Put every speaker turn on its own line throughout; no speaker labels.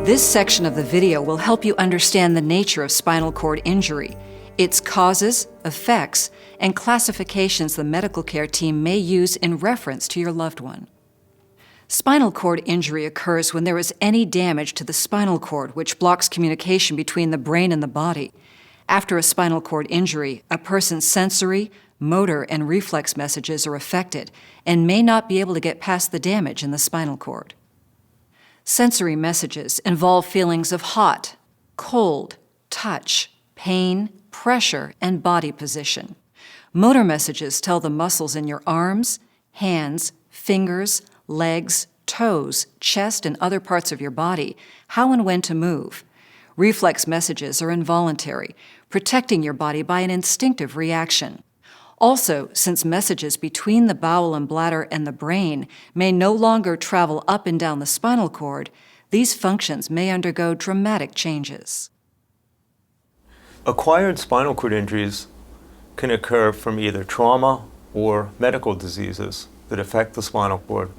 This section of the video will help you understand the nature of spinal cord injury, its causes, effects, and classifications the medical care team may use in reference to your loved one. Spinal cord injury occurs when there is any damage to the spinal cord, which blocks communication between the brain and the body. After a spinal cord injury, a person's sensory, motor, and reflex messages are affected and may not be able to get past the damage in the spinal cord. Sensory messages involve feelings of hot, cold, touch, pain, pressure, and body position. Motor messages tell the muscles in your arms, hands, fingers, legs, toes, chest, and other parts of your body how and when to move. Reflex messages are involuntary, protecting your body by an instinctive reaction. Also, since messages between the bowel and bladder and the brain may no longer travel up and down the spinal cord, these functions may undergo dramatic changes.
Acquired spinal cord injuries can occur from either trauma or medical diseases that affect the spinal cord.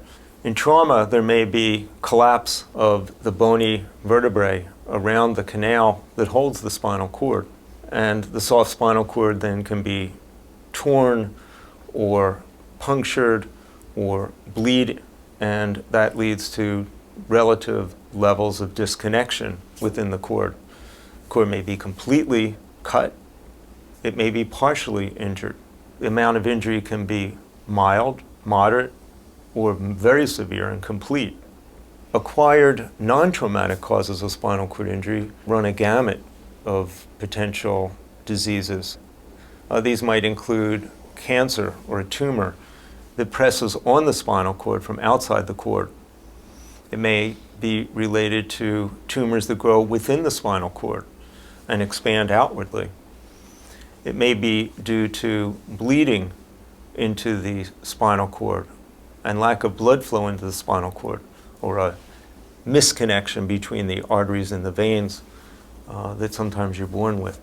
In trauma, there may be collapse of the bony vertebrae around the canal that holds the spinal cord, and the soft spinal cord then can be torn or punctured or bleed, and that leads to relative levels of disconnection within the cord. The cord may be completely cut, it may be partially injured. The amount of injury can be mild, moderate, or very severe and complete. Acquired non-traumatic causes of spinal cord injury run a gamut of potential diseases. These might include cancer or a tumor that presses on the spinal cord from outside the cord. It may be related to tumors that grow within the spinal cord and expand outwardly. It may be due to bleeding into the spinal cord and lack of blood flow into the spinal cord, or a misconnection between the arteries and the veins that sometimes you're born with.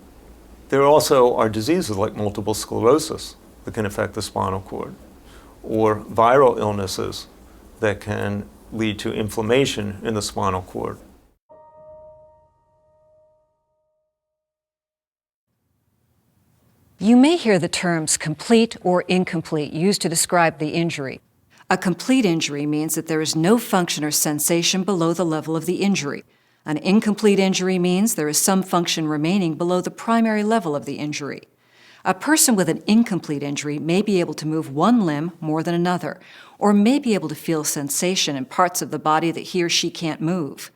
There also are diseases like multiple sclerosis that can affect the spinal cord, or viral illnesses that can lead to inflammation in the spinal cord.
You may hear the terms complete or incomplete used to describe the injury. A complete injury means that there is no function or sensation below the level of the injury. An incomplete injury means there is some function remaining below the primary level of the injury. A person with an incomplete injury may be able to move one limb more than another, or may be able to feel sensation in parts of the body that he or she can't move.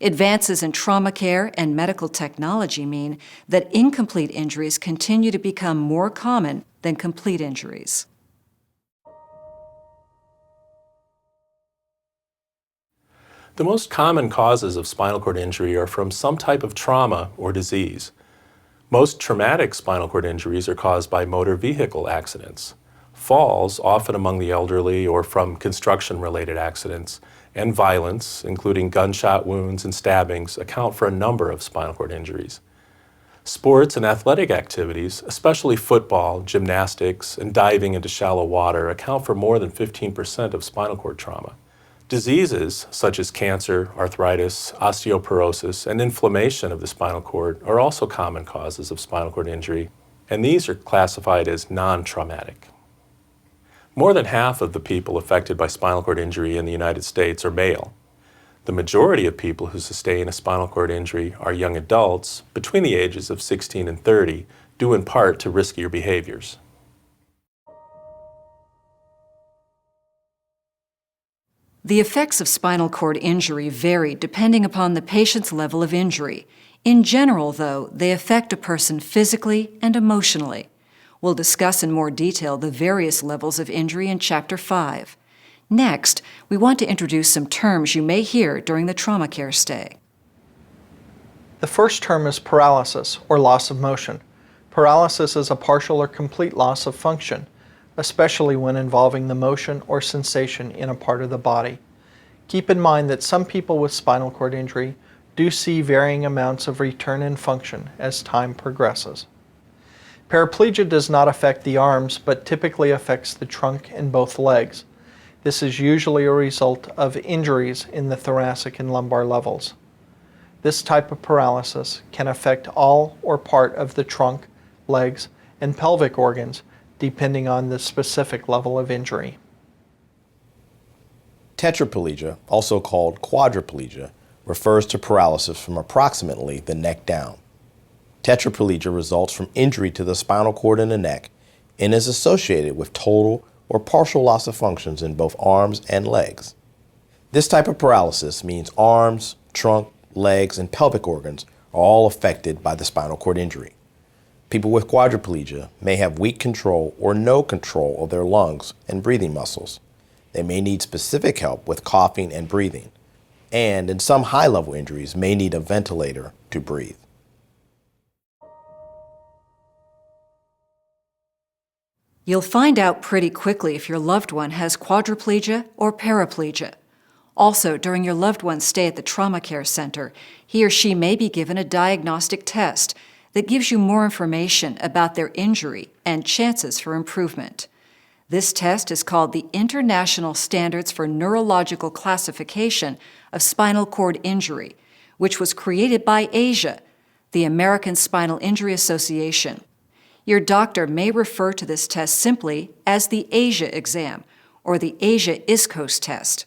Advances in trauma care and medical technology mean that incomplete injuries continue to become more common than complete injuries.
The most common causes of spinal cord injury are from some type of trauma or disease. Most traumatic spinal cord injuries are caused by motor vehicle accidents. Falls, often among the elderly or from construction-related accidents, and violence, including gunshot wounds and stabbings, account for a number of spinal cord injuries. Sports and athletic activities, especially football, gymnastics, and diving into shallow water, account for more than 15% of spinal cord trauma. Diseases such as cancer, arthritis, osteoporosis, and inflammation of the spinal cord are also common causes of spinal cord injury, and these are classified as non-traumatic. More than half of the people affected by spinal cord injury in the United States are male. The majority of people who sustain a spinal cord injury are young adults between the ages of 16 and 30, due in part to riskier behaviors.
The effects of spinal cord injury vary depending upon the patient's level of injury. In general, though, they affect a person physically and emotionally. We'll discuss in more detail the various levels of injury in Chapter 5. Next, we want to introduce some terms you may hear during the trauma care stay.
The first term is paralysis, or loss of motion. Paralysis is a partial or complete loss of function, especially when involving the motion or sensation in a part of the body. Keep in mind that some people with spinal cord injury do see varying amounts of return in function as time progresses. Paraplegia does not affect the arms, but typically affects the trunk and both legs. This is usually a result of injuries in the thoracic and lumbar levels. This type of paralysis can affect all or part of the trunk, legs, and pelvic organs, depending on the specific level of injury.
Tetraplegia, also called quadriplegia, refers to paralysis from approximately the neck down. Tetraplegia results from injury to the spinal cord in the neck and is associated with total or partial loss of functions in both arms and legs. This type of paralysis means arms, trunk, legs, and pelvic organs are all affected by the spinal cord injury. People with quadriplegia may have weak control or no control of their lungs and breathing muscles. They may need specific help with coughing and breathing, and in some high-level injuries may need a ventilator to breathe.
You'll find out pretty quickly if your loved one has quadriplegia or paraplegia. Also, during your loved one's stay at the trauma care center, he or she may be given a diagnostic test that gives you more information about their injury and chances for improvement. This test is called the International Standards for Neurological Classification of Spinal Cord Injury, which was created by ASIA, the American Spinal Injury Association. Your doctor may refer to this test simply as the ASIA exam or the ASIA ISCOS test.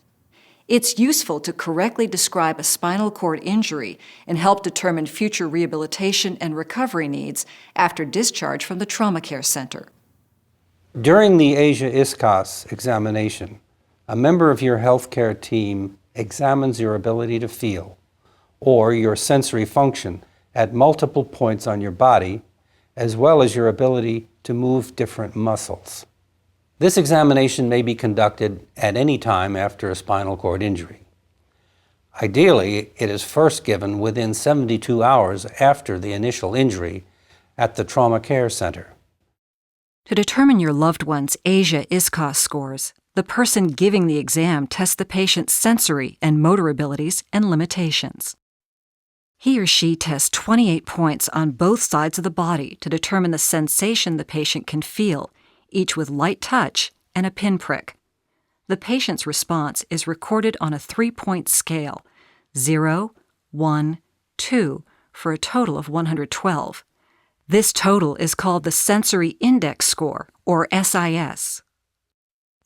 It's useful to correctly describe a spinal cord injury and help determine future rehabilitation and recovery needs after discharge from the trauma care center.
During the ASIA ISCOS examination, a member of your healthcare team examines your ability to feel or your sensory function at multiple points on your body, as well as your ability to move different muscles. This examination may be conducted at any time after a spinal cord injury. Ideally, it is first given within 72 hours after the initial injury at the trauma care center.
To determine your loved one's ASIA ISCOS scores, the person giving the exam tests the patient's sensory and motor abilities and limitations. He or she tests 28 points on both sides of the body to determine the sensation the patient can feel, each with light touch and a pinprick. The patient's response is recorded on a 3-point scale, 0, 1, 2, for a total of 112. This total is called the Sensory Index Score, or SIS.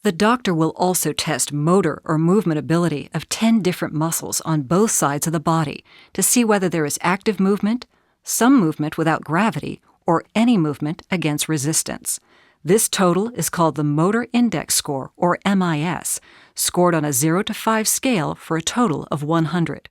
The doctor will also test motor or movement ability of 10 different muscles on both sides of the body to see whether there is active movement, some movement without gravity, or any movement against resistance. This total is called the Motor Index Score, or MIS, scored on a 0 to 5 scale for a total of 100.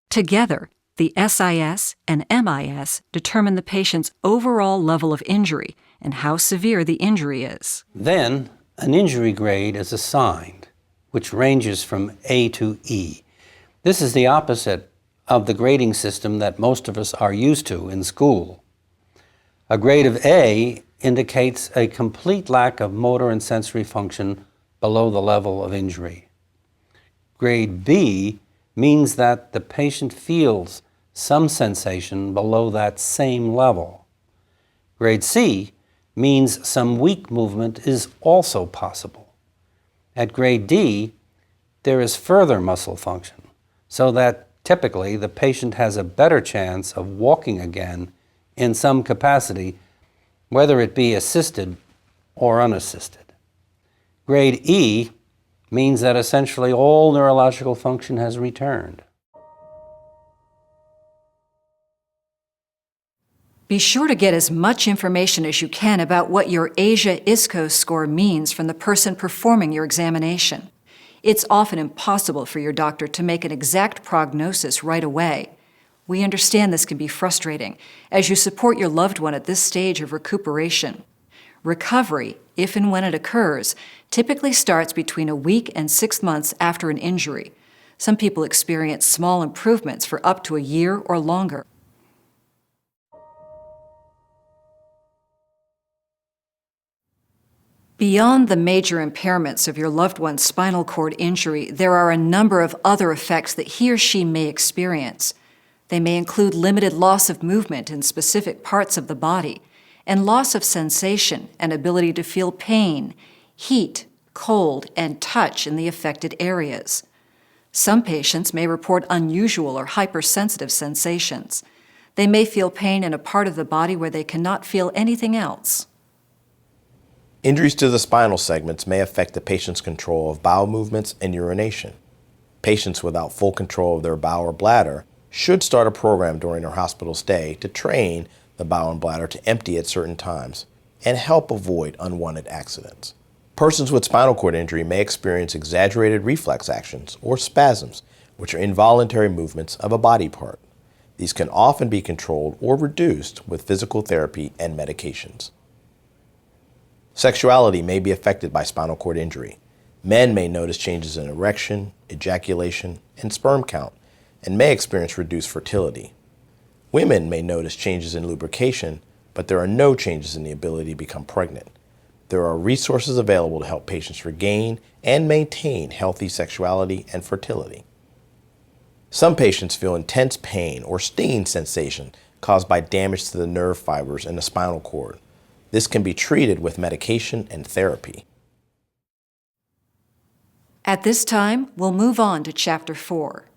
Together, the SIS and MIS determine the patient's overall level of injury and how severe the injury is.
Then, an injury grade is assigned, which ranges from A to E. This is the opposite of the grading system that most of us are used to in school. A grade of A indicates a complete lack of motor and sensory function below the level of injury. Grade B means that the patient feels some sensation below that same level. Grade C means some weak movement is also possible. At grade D, there is further muscle function, so that typically the patient has a better chance of walking again in some capacity, whether it be assisted or unassisted. Grade E means that essentially all neurological function has returned.
Be sure to get as much information as you can about what your ASIA ISCOS score means from the person performing your examination. It's often impossible for your doctor to make an exact prognosis right away. We understand this can be frustrating as you support your loved one at this stage of recuperation. Recovery, if and when it occurs, typically starts between a week and 6 months after an injury. Some people experience small improvements for up to a year or longer. Beyond the major impairments of your loved one's spinal cord injury, there are a number of other effects that he or she may experience. They may include limited loss of movement in specific parts of the body, and loss of sensation and ability to feel pain, heat, cold, and touch in the affected areas. Some patients may report unusual or hypersensitive sensations. They may feel pain in a part of the body where they cannot feel anything else.
Injuries to the spinal segments may affect the patient's control of bowel movements and urination. Patients without full control of their bowel or bladder should start a program during their hospital stay to train the bowel and bladder to empty at certain times and help avoid unwanted accidents. Persons with spinal cord injury may experience exaggerated reflex actions or spasms, which are involuntary movements of a body part. These can often be controlled or reduced with physical therapy and medications. Sexuality may be affected by spinal cord injury. Men may notice changes in erection, ejaculation, and sperm count, and may experience reduced fertility. Women may notice changes in lubrication, but there are no changes in the ability to become pregnant. There are resources available to help patients regain and maintain healthy sexuality and fertility. Some patients feel intense pain or stinging sensation caused by damage to the nerve fibers in the spinal cord. This can be treated with medication and therapy.
At this time, we'll move on to Chapter 4.